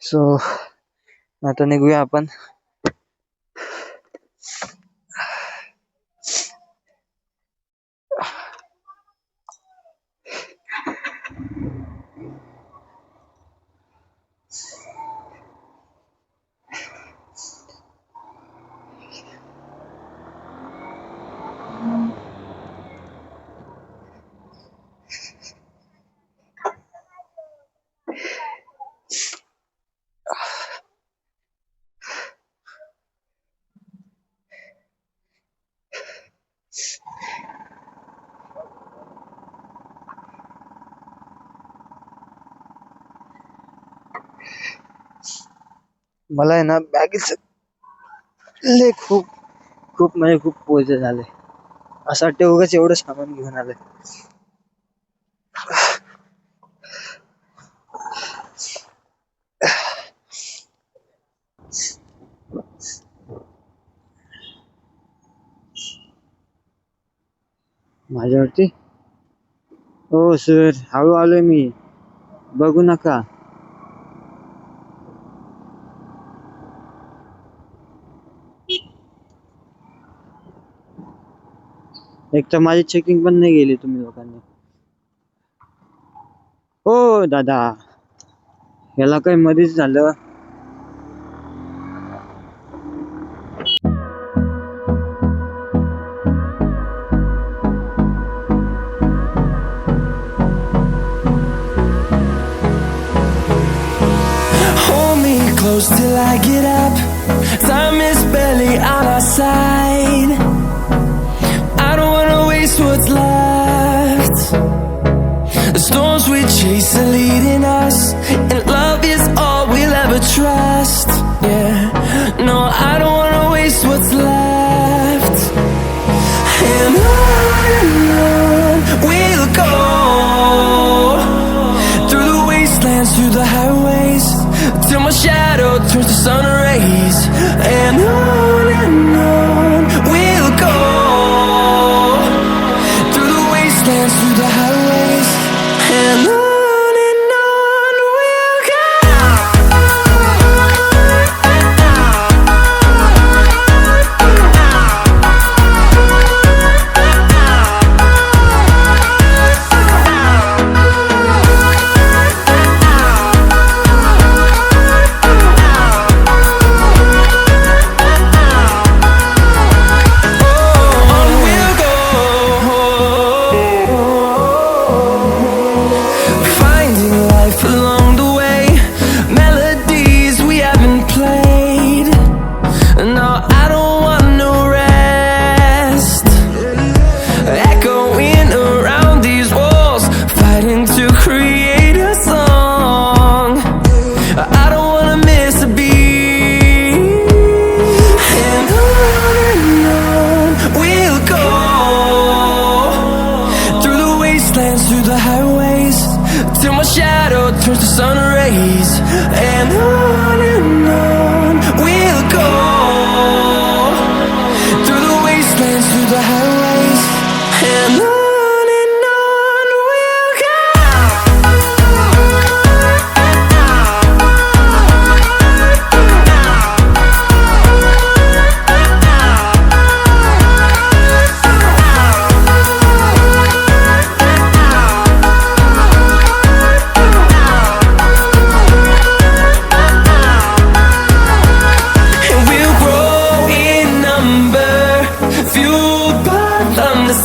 So आता निघूया आपण. मला आहे ना बॅगेच लय खूप खूप म्हणजे खूप पोझे झाले. असं वाटतं उगाच एवढं सामान घेऊन आलंय. माझ्यावरती हो सर, हळू आलोय मी, बघू नका. एक तर माझी चेकिंग पण नाही गेली तुम्ही लोकांनी. हो दादा, याला काही मध्येच झालं. Hold me close till I get up. Time is barely on our side. I don't wanna waste what's left. The storms we chase are leading us, and love is all we'll ever trust. Yeah, no, I don't wanna waste what's left. And on we'll go, through the wastelands, through the highways, till my shadow turns to sun rays. And on we'll go, through the wastelands, through the highways, and on we'll go. Through the highways, till my shadow turns to sun rays. And on we'll go, through the wastelands, through the highways, and on we'll go.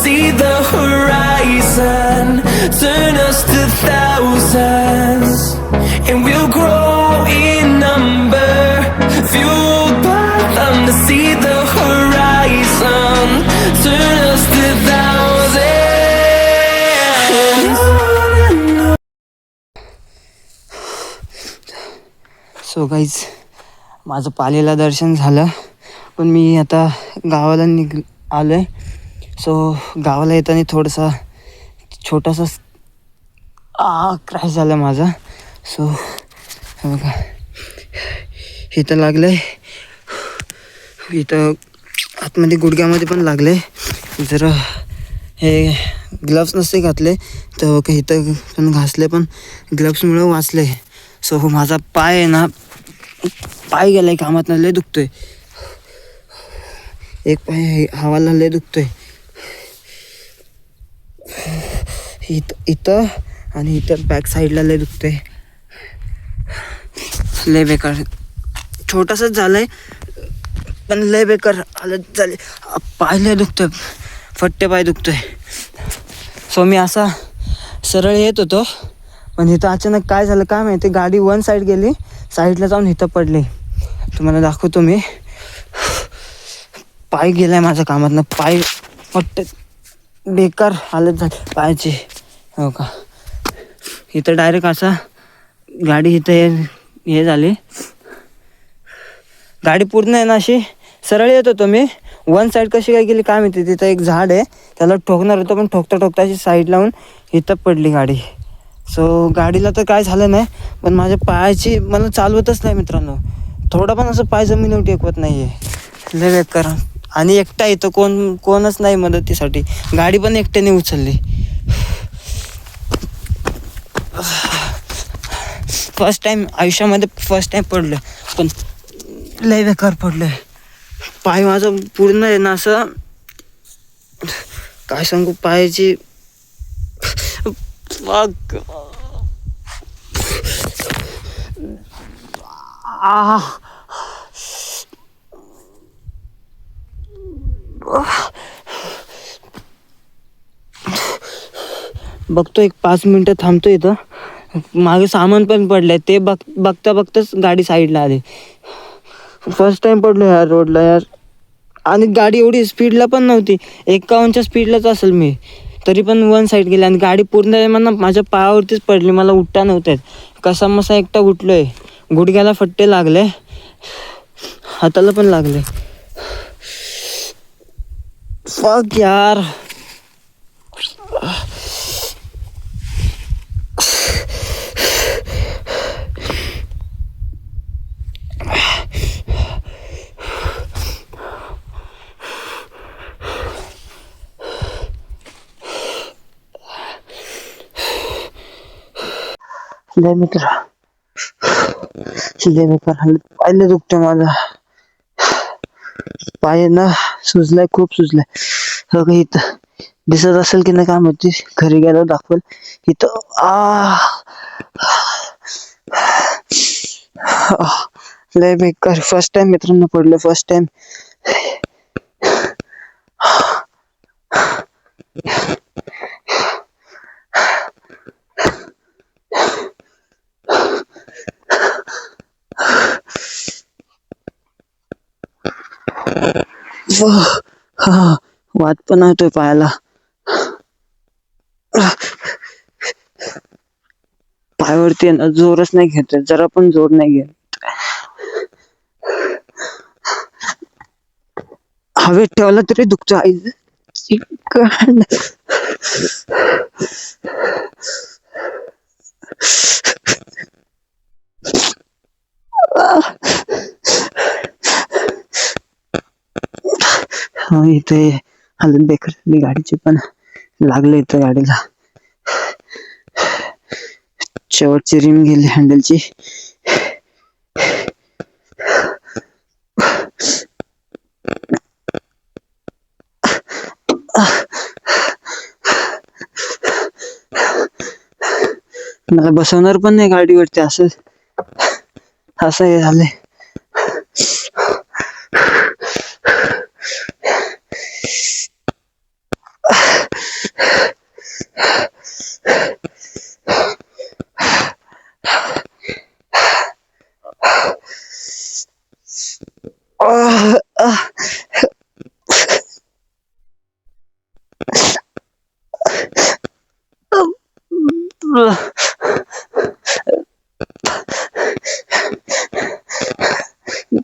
See the horizon, turn us to thousands, and we'll grow in number, fueled by them to see the horizon, turn us to thousands. So guys, माझं पालीला दर्शन झालं, पण मी आता गावाला आलोय. So गावाला येताना थोडासा छोटासा क्रॅश झाला माझा. सो हे बघा इथं लागलंय, इथं आतमध्ये गुडघ्यामध्ये पण लागले. जर हे ग्लव्स नसते घातले तर काही इथं पण घासले, पण ग्लव्समुळं वाचले. सो माझा पाय आहे ना, पाय गेलाय कामात, लय दुखतोय. एक पाय हवाला लय दुखतोय इथं आणि इथं बॅक साईडला लय दुखतोय. लय बेकार, छोटासाच झालंय पण लय बेकार हालत झाली. पाय लय दुखतोय, फट्टे पाय दुखतोय. सो मी असा सरळ येत होतो, पण इथं अचानक काय झालं काय माहिती, गाडी वन साईड गेली, साईडला जाऊन इथं पडली. तुम्हाला दाखवतो मी. पाय गेलाय माझ्या कामातनं, पाय फट्टे, बेकार हालत झाली पायाची. हो का, इथं डायरेक्ट असा गाडी इथं हे झाली, गाडी पूर्ण आहे ना अशी सरळ येत होतो मी, वन साईड कशी काय गेली काय माहिती. तिथं एक झाड आहे, त्याला ठोकणार होतं, पण ठोकता ठोकता अशी साईड लावून इथं पडली गाडी. सो गाडीला तर काय झालं नाही, पण माझ्या पायाची मला चालवतच नाही मित्रांनो, थोडं पण असं पाय जमिनीवर टेकवत नाही आहे. लय बेकार. आणि एकटा इथं कोणच नाही मदतीसाठी, गाडी पण एकट्याने उचलली. फर्स्ट टाईम आयुष्यामध्ये, फर्स्ट टाईम पडलं, पण लय बेकार पडलं. पाय माझं पूर्ण आहे ना असं, काय सांगू, पायाची बघतो, एक 5 मिनटं थांबतो इथं. मागे सामान पण पडलंय, ते बघता बघताच गाडी साईडला आली. फर्स्ट टाइम पडलो यार रोडला यार. आणि गाडी एवढी स्पीडला पण नव्हती, 51च्या स्पीडलाच असेल मी, तरी पण वन साईड गेली आणि गाडी पूर्ण म्हणा माझ्या पायावरतीच पडली. मला उठता नव्हत्यात, कसा मसा एकटा उठलोय. गुडघ्याला फट्टे लागले, हाताला पण लागले. फक यार. लय मित्र, लय बेकार हालत, पाय दुखतोय माझा. पाय ना सुजलाय, खूप सुजलाय. हो का, इथं दिसत असेल की नाही काय माहिती, घरी गेल्यावर दाखवेल. इथं लय बेकार. फर्स्ट टाइम मित्रांनो पडलं, फर्स्ट टाइम. वाद पण होतोय पायाला. पायावरती ना जोरच नाही घेत, जरा पण जोर नाही घेत. हवेत ठेवला तरी दुखतो. आई इथे हालत बेकार झाली गाडीची, पण लागले इथं गाडीला. शेवटची रिम गेली हँडलची. मला बसवणार पण नाही गाडीवरती, असं हे झालंय.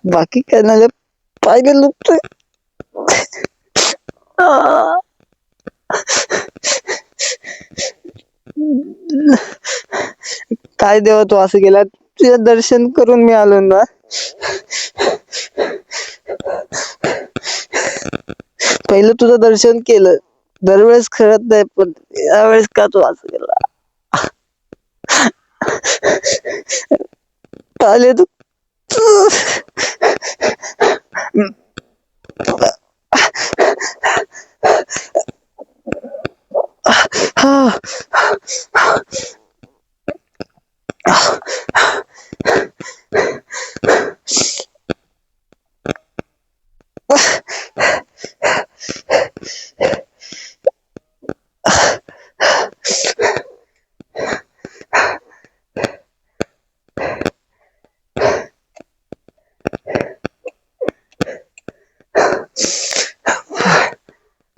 बाकी काय नाही, पाय दुखतोय. काय देवा, तू असं गेला. तुझं दर्शन करून मी आलो ना. पहिलं तुझं दर्शन केलं, दरवेळेस कळत नाही पण यावेळेस का तू असं केला? आले तू. हा.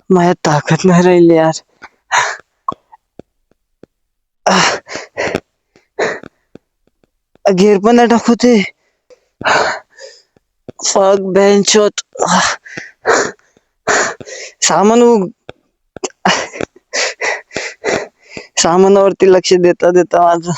माझ्यात ताकद नाही राहिली यार. घेर पण नाही टाकू ते. फक बेंचोत सामान सामानावरती लक्ष देता देता माझं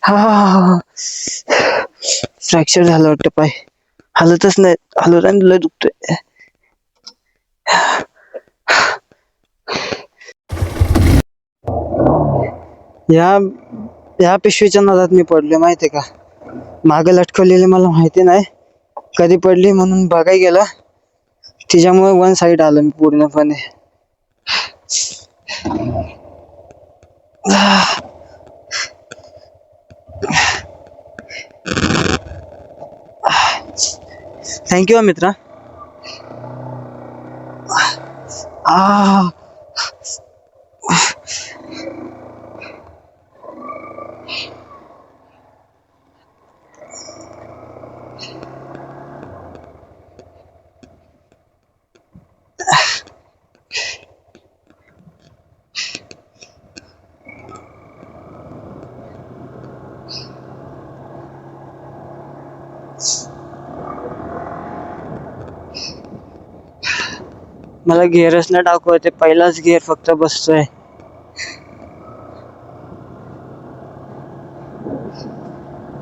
हा. फ्रॅक्चर झालं वाटतं पाय. हलतच नाही, हलवत आणि लय दुखतोय. या या पिशवीच्या नादात मी पडले माहितीये का. मागे लटकवलेली मला माहिती नाही कधी पडली म्हणून बघाय गेला, तिच्यामुळे वन साइड आलं मी पूर्णपणे. थँक्यू मित्रा. आ मला गेअरच नाही टाकू ते, पहिलाच गेअर फक्त बसतोय.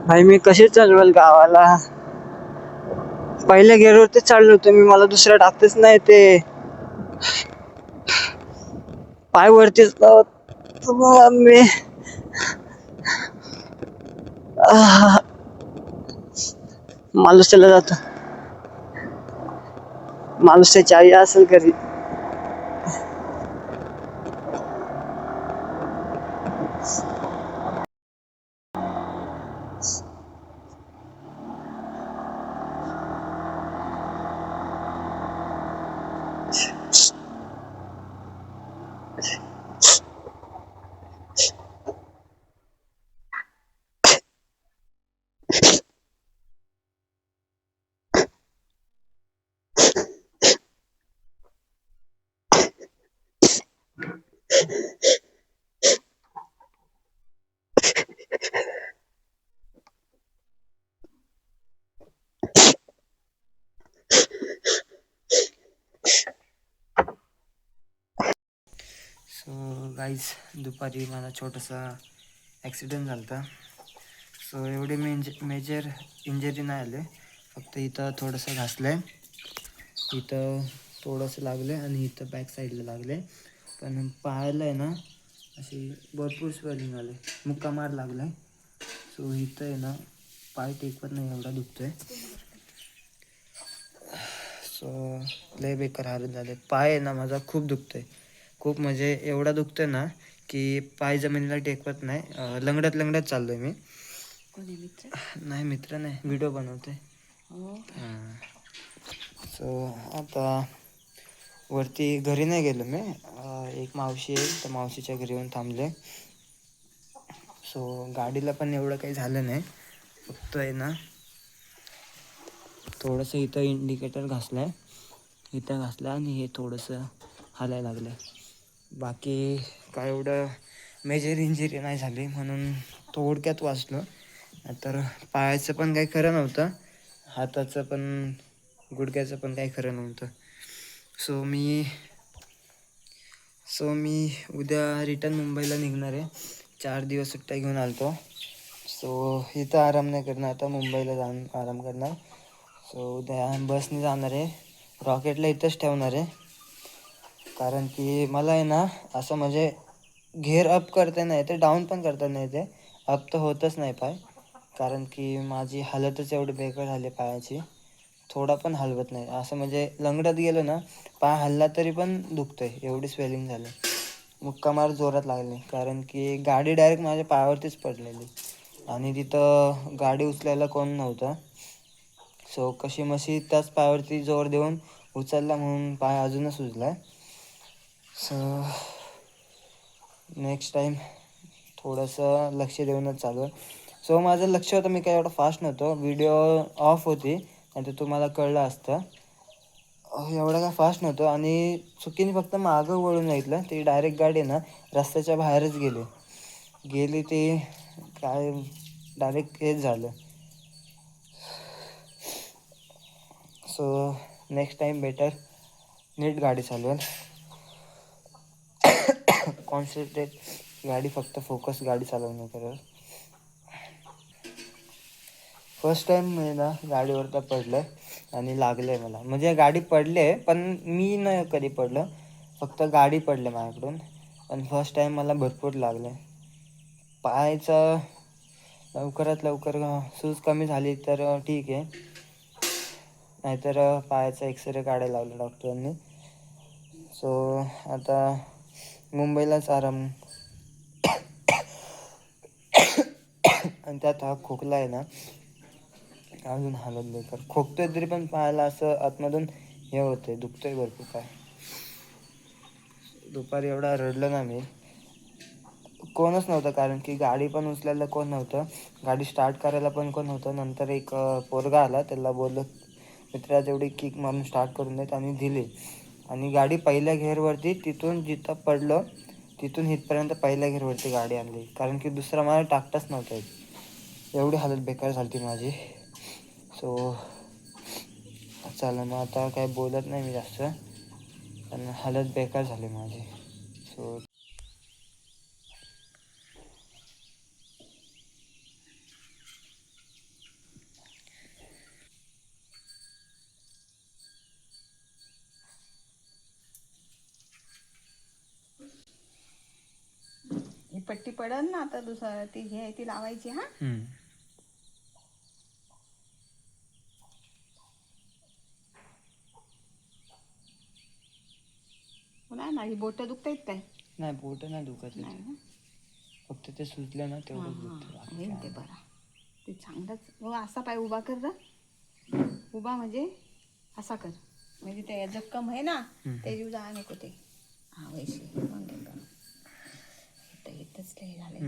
भाई मी कशी चालवल गावाला. पहिल्या गेअरवरती चाललो होतो मी, मला दुसऱ्या टाकतेच नाही ते. पाय वरतीच मी. माणूस त्याला जातो, माणूस त्याची आई असेल घरी. सो गाईज, दुपारी माझा छोटासा ॲक्सिडेंट झाला होता. सो एवढे मेजर इंजरी नाही आले, फक्त इथं थोडंसं घासलं आहे, इथं थोडंसं लागलं आहे आणि इथं बॅक साईडला लागलं आहे. पण पायाला आहे ना अशी भरपूर स्वेलिंग आले, मुक्का मार लागला आहे. सो इथं आहे ना पाय टेकवत नाही, एवढा दुखतो आहे. सो लय बेकार हालत झाले. पाय आहे ना माझा खूप दुखतो आहे, खूप म्हणजे एवढा दुखतो आहे ना की पाय जमिनीला टेकवत नाही. लंगडत लंगडत चाललो आहे मी. कोणी मित्र? नाही मित्र नाही, व्हिडिओ बनवतो आहे. हां. सो आता वरती घरी नाही गेलो मी, एक मावशी आहे तर मावशीच्या घरी येऊन थांबले. सो गाडीला पण एवढं काही झालं नाही, फक्त आहे ना थोडंसं इथं इंडिकेटर घासलं आहे, इथं घासलं आणि हे थोडंसं हालायला लागलं आहे. बाकी काय एवढं मेजर इंजुरी नाही झाली म्हणून थोडक्यात वाचलो. तर पायाचं पण काही खरं नव्हतं, हाताचं पण गुडघ्याचं पण काही खरं नव्हतं. सो मी उद्या रिटर्न मुंबईला निघणार आहे. 4 दिवस सुट्ट्या घेऊन आलतो. सो इथं आराम नाही करणार, आता मुंबईला जाऊन आराम करणार. सो उद्या बसने जाणार आहे. रॉकेटला इथंच ठेवणार आहे, कारण की मला आहे ना असं म्हणजे घेर अप करता नाही येते, डाऊन पण करता नाही येते. अप तर होतच नाही पाय, कारण की माझी हालतच एवढी बेकार झाली पायाची. थोडा पण हलवत नाही, असं म्हणजे लंगडत गेलं ना पाय हल्ला तरी पण दुखतंय, एवढी स्वेलिंग झाली. मुक्का मार जोरात लागले, कारण की गाडी डायरेक्ट माझ्या पायावरतीच पडलेली आणि तिथं गाडी उचलायला कोण नव्हतं. सो कशी मशी त्याच पायावरती जोर देऊन उचलला म्हणून पाय अजूनच सुजला. सो नेक्स्ट टाईम थोडंसं लक्ष देऊनच चालू आहे. सो माझं लक्ष होतं, मी काय एवढं फास्ट नव्हतो. व्हिडिओ ऑफ होती नाही तर तुम्हाला कळलं असतं. एवढं काय फास्ट नव्हतं आणि चुकीने फक्त मागं वळून घेतलं. ती डायरेक्ट गाडी ना रस्त्याच्या बाहेरच गेली ती काय डायरेक्ट हेच झालं. सो नेक्स्ट टाईम बेटर नीट गाडी चालवेल, कॉन्सन्ट्रेट गाडी, फक्त फोकस गाडी चालवणं करेल. फर्स्ट टाईम मी ना गाडीवरता पडलं आहे आणि लागलं आहे मला. म्हणजे गाडी पडली आहे पण मी नाही कधी पडलं, फक्त गाडी पडली माझ्याकडून. पण फर्स्ट टाईम मला भरपूर लागलं आहे. पायाचं लवकरात लवकर सूज कमी झाली तर ठीक आहे, नाहीतर पायाचा एक्सरे काढायला लावला डॉक्टरांनी. सो आता मुंबईलाच आराम. आणि त्यात हा खोकला आहे ना अजून हालत बेकार. खोकतोय तरी पण पायाला असं आतमधून हे होतंय, दुखतोय भरपूर पाय. दुपारी एवढा रडलं ना मी, कोणच नव्हतं, कारण की गाडी पण उचलायला कोण नव्हतं, गाडी स्टार्ट करायला पण कोण नव्हतं. नंतर एक पोरगा आला, त्याला बोललं मित्रा तेवढी किक मारून स्टार्ट करून देत आणि दिली. आणि गाडी पहिल्या घेरवरती, तिथून जिथं पडलं तिथून इथपर्यंत पहिल्या घेरवरती गाडी आणली, कारण की दुसरा मला टाकताच नव्हता येत. एवढी हालत बेकार झाली ती माझी. सो चला मग आता काय बोलत नाही मी जास्त, पण हालत बेकार झाली माझी. सो ही पट्टी पडल ना आता, दुसरं ती हे ती लावायची. हा नाही ना, ही बोटं दुखतायत काय? नाही, बोटं नाही दुखत, नाही ना, फक्त ते सुजलं ना तेवढंच हां दुखतं. होईल ते बरं. ते चांगलंच. हो असा पाय उभा कर ना, उभा म्हणजे असा कर, म्हणजे ते जखम आहे ना ते जीव जा नको ते. हा वैसे इथंच लय झाले.